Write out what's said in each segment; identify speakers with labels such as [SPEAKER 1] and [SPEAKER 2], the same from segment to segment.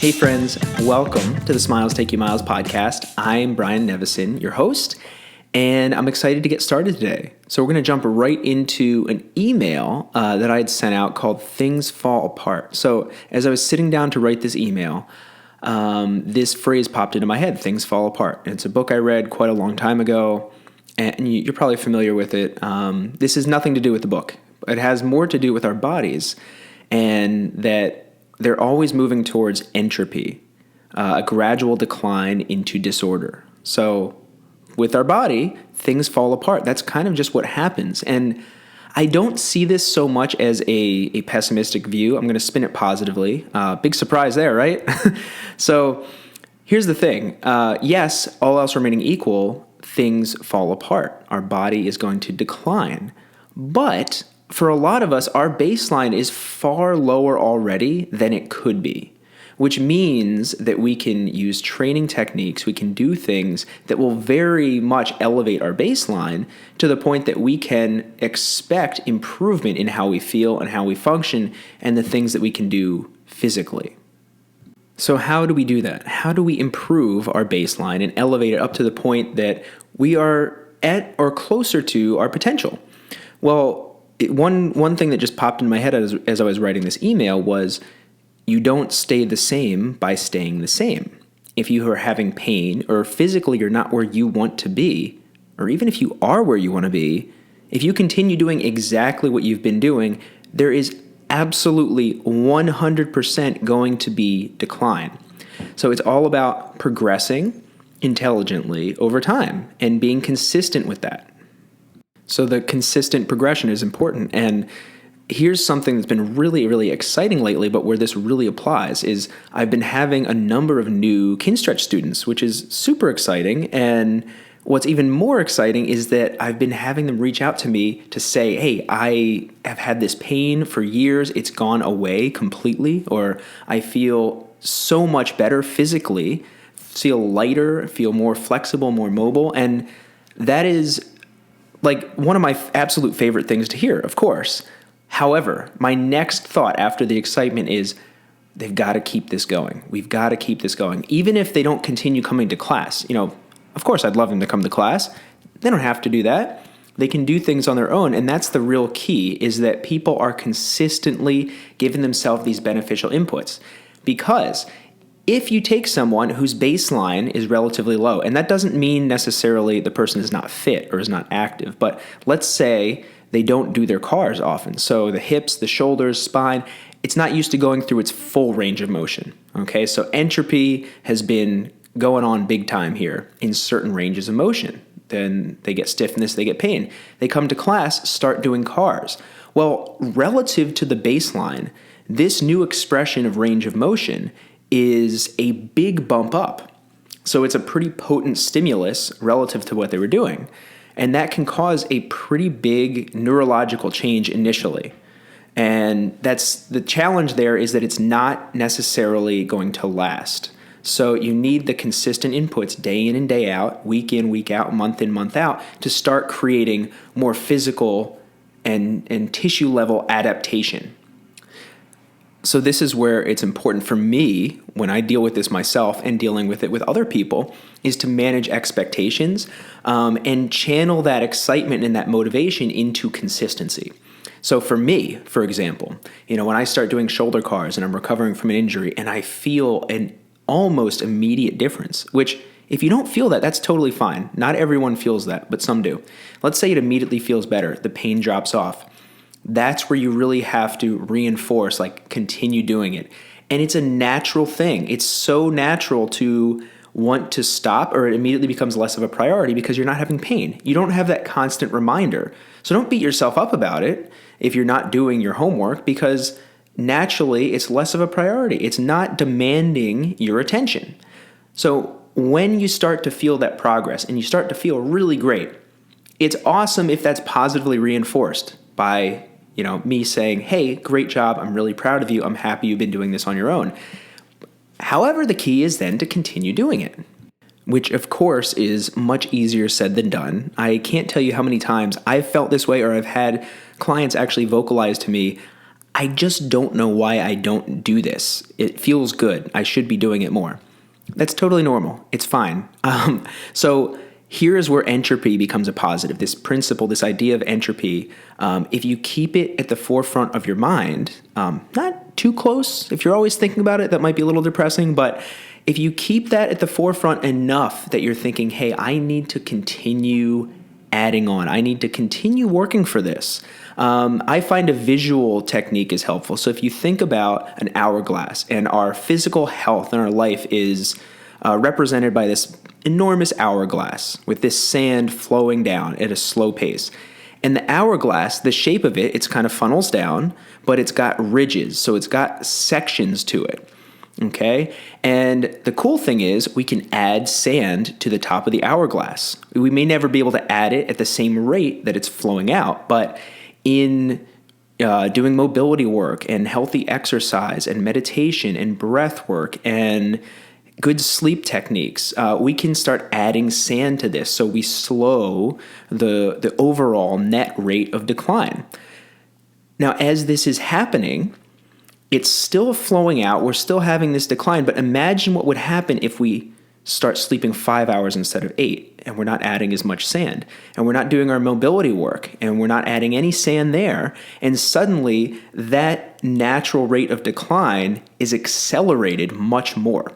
[SPEAKER 1] Hey friends, welcome to the Smiles Take You Miles podcast. I'm Brian Nevison, your host, and I'm excited to get started today. So we're going to jump right into an email that I had sent out called Things Fall Apart. So as I was sitting down to write this email, this phrase popped into my head, things fall apart. And it's a book I read quite a long time ago, and you're probably familiar with it. This has nothing to do with the book. It has more to do with our bodies, and that they're always moving towards entropy, a gradual decline into disorder. So with our body, things fall apart. That's kind of just what happens. And I don't see this so much as a pessimistic view. I'm going to spin it positively. Big surprise there, right? So here's the thing. Yes, all else remaining equal, things fall apart. Our body is going to decline. But for a lot of us, our baseline is far lower already than it could be, which means that we can use training techniques, we can do things that will very much elevate our baseline to the point that we can expect improvement in how we feel and how we function and the things that we can do physically. So how do we do that? How do we improve our baseline and elevate it up to the point that we are at or closer to our potential? Well, one thing that just popped in my head as I was writing this email was you don't stay the same by staying the same. If you are having pain or physically you're not where you want to be, or even if you are where you want to be, if you continue doing exactly what you've been doing, there is absolutely 100% going to be decline. So it's all about progressing intelligently over time and being consistent with that. So the consistent progression is important. And here's something that's been really, really exciting lately, but where this really applies is I've been having a number of new Kinstretch students, which is super exciting. And what's even more exciting is that I've been having them reach out to me to say, hey, I have had this pain for years. It's gone away completely, or I feel so much better physically, feel lighter, feel more flexible, more mobile. And that is like one of my absolute favorite things to hear, of course. However, my next thought after the excitement is they've got to keep this going. We've got to keep this going. Even if they don't continue coming to class, of course I'd love them to come to class. They don't have to do that. They can do things on their own. And that's the real key, is that people are consistently giving themselves these beneficial inputs. Because if you take someone whose baseline is relatively low, and that doesn't mean necessarily the person is not fit or is not active, but let's say they don't do their cars often. So the hips, the shoulders, spine, it's not used to going through its full range of motion. Okay, so entropy has been going on big time here in certain ranges of motion. Then they get stiffness, they get pain. They come to class, start doing cars. Well, relative to the baseline, this new expression of range of motion is a big bump up. So it's a pretty potent stimulus relative to what they were doing. And that can cause a pretty big neurological change initially. And that's the challenge there, is that it's not necessarily going to last. So you need the consistent inputs day in and day out, week in, week out, month in, month out, to start creating more physical and tissue level adaptation. So this is where it's important for me, when I deal with this myself and dealing with it with other people, is to manage expectations and channel that excitement and that motivation into consistency. So for me, for example, when I start doing shoulder cars and I'm recovering from an injury and I feel an almost immediate difference, which if you don't feel that, that's totally fine. Not everyone feels that, but some do. Let's say it immediately feels better. The pain drops off. That's where you really have to reinforce, continue doing it. And it's a natural thing. It's so natural to want to stop, or it immediately becomes less of a priority because you're not having pain. You don't have that constant reminder. So don't beat yourself up about it if you're not doing your homework, because naturally it's less of a priority. It's not demanding your attention. So when you start to feel that progress and you start to feel really great, it's awesome if that's positively reinforced by me saying, hey, great job. I'm really proud of you. I'm happy you've been doing this on your own. However, the key is then to continue doing it, which of course is much easier said than done. I can't tell you how many times I've felt this way, or I've had clients actually vocalize to me, I just don't know why I don't do this. It feels good. I should be doing it more. That's totally normal. It's fine. So here is where entropy becomes a positive. This principle, this idea of entropy, if you keep it at the forefront of your mind, not too close. If you're always thinking about it, that might be a little depressing. But if you keep that at the forefront enough that you're thinking, hey, I need to continue adding on. I need to continue working for this. I find a visual technique is helpful. So if you think about an hourglass, and our physical health in our life is represented by this enormous hourglass with this sand flowing down at a slow pace. And the hourglass, the shape of it, it's kind of funnels down, but it's got ridges. So it's got sections to it. Okay. And the cool thing is we can add sand to the top of the hourglass. We may never be able to add it at the same rate that it's flowing out, but in doing mobility work and healthy exercise and meditation and breath work and good sleep techniques, we can start adding sand to this so we slow the overall net rate of decline. Now, as this is happening, it's still flowing out. We're still having this decline, but imagine what would happen if we start sleeping 5 hours instead of 8, and we're not adding as much sand, and we're not doing our mobility work, and we're not adding any sand there, and suddenly that natural rate of decline is accelerated much more.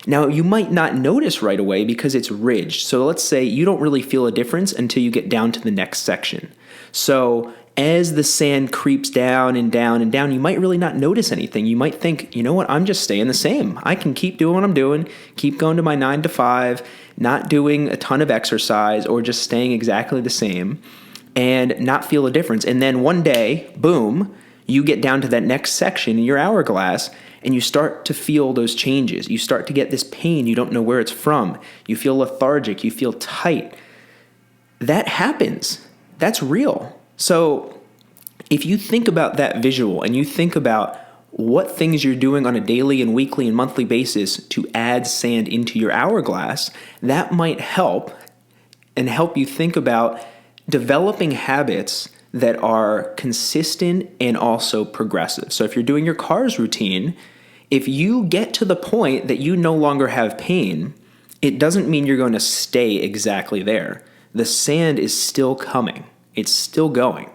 [SPEAKER 1] Now, you might not notice right away because it's ridged. So let's say you don't really feel a difference until you get down to the next section. So as the sand creeps down and down and down, you might really not notice anything. You might think, you know what, I'm just staying the same. I can keep doing what I'm doing, keep going to my 9 to 5, not doing a ton of exercise or just staying exactly the same and not feel a difference. And then one day, boom, you get down to that next section in your hourglass and you start to feel those changes. You start to get this pain. You don't know where it's from. You feel lethargic. You feel tight. That happens. That's real. So if you think about that visual and you think about what things you're doing on a daily and weekly and monthly basis to add sand into your hourglass, that might help you think about developing habits that are consistent and also progressive. So if you're doing your cars routine, if you get to the point that you no longer have pain, it doesn't mean you're going to stay exactly there. The sand is still coming. It's still going.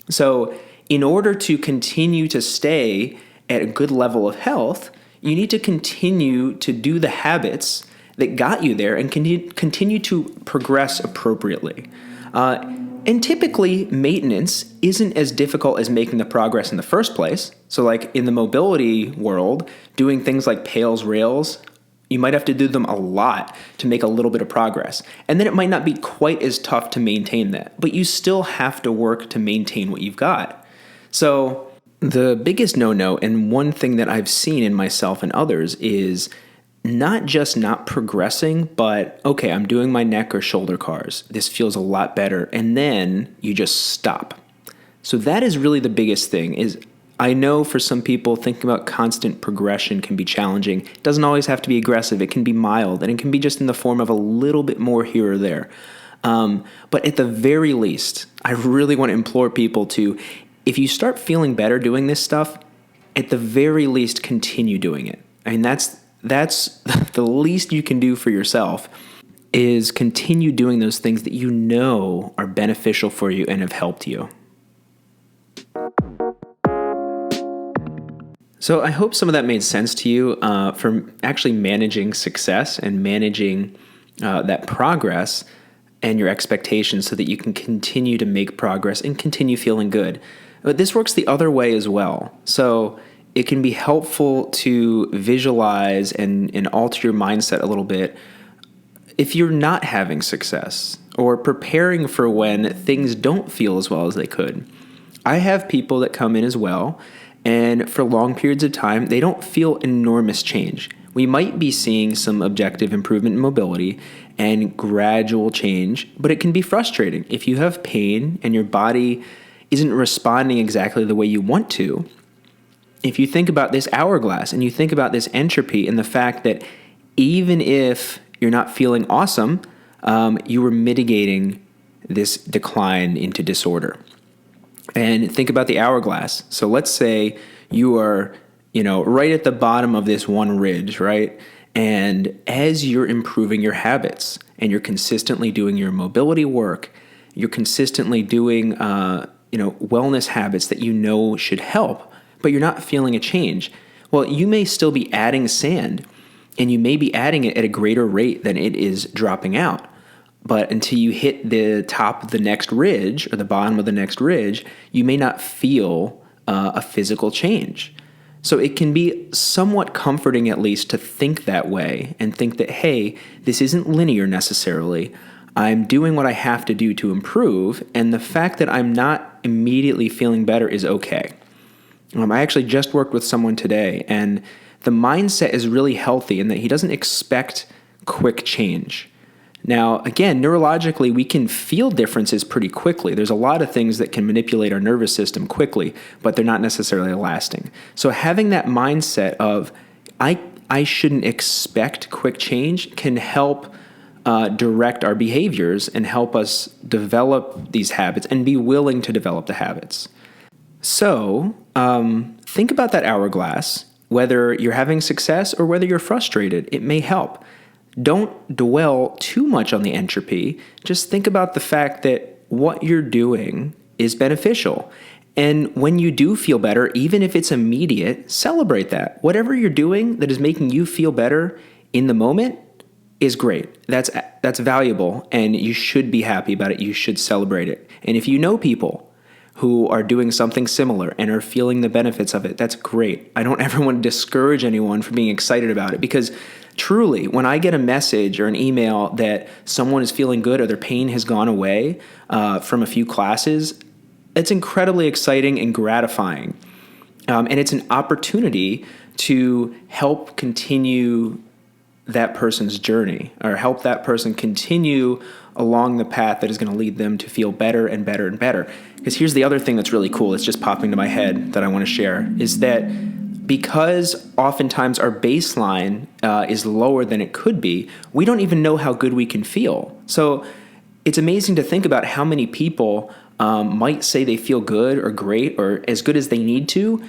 [SPEAKER 1] So in order to continue to stay at a good level of health, you need to continue to do the habits that got you there and continue to progress appropriately. And typically, maintenance isn't as difficult as making the progress in the first place. So like in the mobility world, doing things like PAILs, rails, you might have to do them a lot to make a little bit of progress. And then it might not be quite as tough to maintain that, but you still have to work to maintain what you've got. So the biggest no-no, and one thing that I've seen in myself and others, is not just not progressing, but okay, I'm doing my neck or shoulder cars. This feels a lot better. And then you just stop. So that is really the biggest thing. Is I know for some people, thinking about constant progression can be challenging. It doesn't always have to be aggressive. It can be mild, and it can be just in the form of a little bit more here or there. But at the very least, I really want to implore people to, if you start feeling better doing this stuff, at the very least, continue doing it. I mean, that's the least you can do for yourself, is continue doing those things that you know are beneficial for you and have helped you. So I hope some of that made sense to you for actually managing success and managing that progress and your expectations so that you can continue to make progress and continue feeling good. But this works the other way as well. So it can be helpful to visualize and alter your mindset a little bit if you're not having success or preparing for when things don't feel as well as they could. I have people that come in as well, and for long periods of time, they don't feel enormous change. We might be seeing some objective improvement in mobility and gradual change, but it can be frustrating. If you have pain and your body isn't responding exactly the way you want to, if you think about this hourglass and you think about this entropy and the fact that even if you're not feeling awesome, you were mitigating this decline into disorder. And think about the hourglass. So let's say you are, right at the bottom of this one ridge, right? And as you're improving your habits and you're consistently doing your mobility work, you're consistently doing, wellness habits that should help, but you're not feeling a change. Well, you may still be adding sand, and you may be adding it at a greater rate than it is dropping out. But until you hit the top of the next ridge or the bottom of the next ridge, you may not feel a physical change. So it can be somewhat comforting, at least, to think that way and think that, hey, this isn't linear necessarily. I'm doing what I have to do to improve, and the fact that I'm not immediately feeling better is okay. I actually just worked with someone today, and the mindset is really healthy in that he doesn't expect quick change. Now, again, neurologically, we can feel differences pretty quickly. There's a lot of things that can manipulate our nervous system quickly, but they're not necessarily lasting. So having that mindset of, I shouldn't expect quick change can help direct our behaviors and help us develop these habits and be willing to develop the habits. So think about that hourglass. Whether you're having success or whether you're frustrated, it may help. Don't dwell too much on the entropy. Just think about the fact that what you're doing is beneficial. And when you do feel better, even if it's immediate, celebrate that. Whatever you're doing that is making you feel better in the moment is great. That's valuable, and you should be happy about it. You should celebrate it. And if you know people who are doing something similar and are feeling the benefits of it, that's great. I don't ever want to discourage anyone from being excited about it, because truly, when I get a message or an email that someone is feeling good or their pain has gone away from a few classes, it's incredibly exciting and gratifying. And it's an opportunity to help continue that person's journey, or help that person continue along the path that is going to lead them to feel better and better and better. Because here's the other thing that's really cool, it's just popping to my head that I want to share, is that because oftentimes our baseline is lower than it could be, we don't even know how good we can feel. So it's amazing to think about how many people might say they feel good or great or as good as they need to,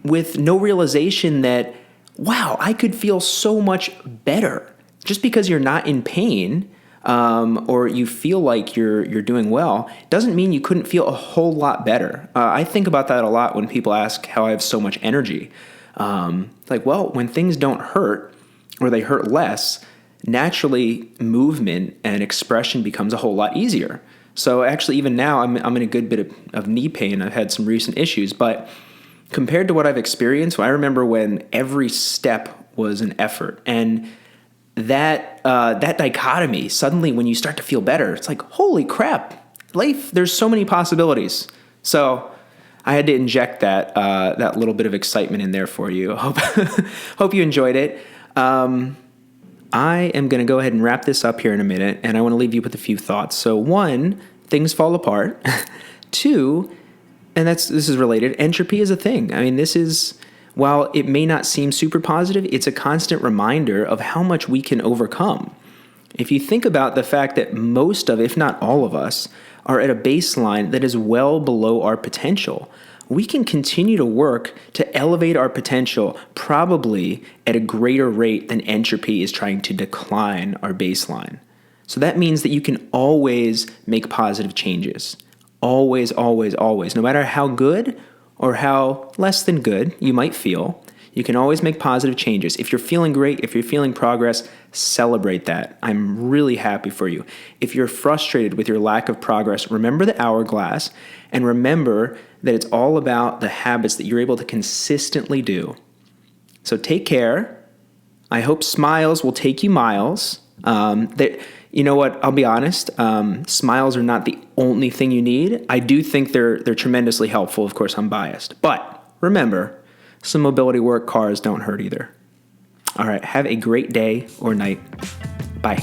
[SPEAKER 1] with no realization that, wow, I could feel so much better. Just because you're not in pain or you feel like you're doing well doesn't mean you couldn't feel a whole lot better. I think about that a lot when people ask how I have so much energy. Well, when things don't hurt or they hurt less, naturally movement and expression becomes a whole lot easier. So actually, even now, I'm in a good bit of knee pain. I've had some recent issues, but compared to what I've experienced, I remember when every step was an effort, and that dichotomy, suddenly when you start to feel better, it's like, holy crap, life, there's so many possibilities. So I had to inject that little bit of excitement in there for you. Hope you enjoyed it. I am going to go ahead and wrap this up here in a minute, and I want to leave you with a few thoughts. So 1, things fall apart. 2, and this is related, entropy is a thing. I mean, while it may not seem super positive, it's a constant reminder of how much we can overcome. If you think about the fact that most of, if not all of us, are at a baseline that is well below our potential, we can continue to work to elevate our potential probably at a greater rate than entropy is trying to decline our baseline. So that means that you can always make positive changes. Always, always, always. No matter how good or how less than good you might feel, you can always make positive changes. If you're feeling great, if you're feeling progress, celebrate that. I'm really happy for you. If you're frustrated with your lack of progress, remember the hourglass and remember that it's all about the habits that you're able to consistently do. So take care. I hope smiles will take you miles. You know what? I'll be honest. Smiles are not the only thing you need. I do think they're tremendously helpful. Of course, I'm biased. But remember, some mobility work, cars don't hurt either. All right. Have a great day or night. Bye.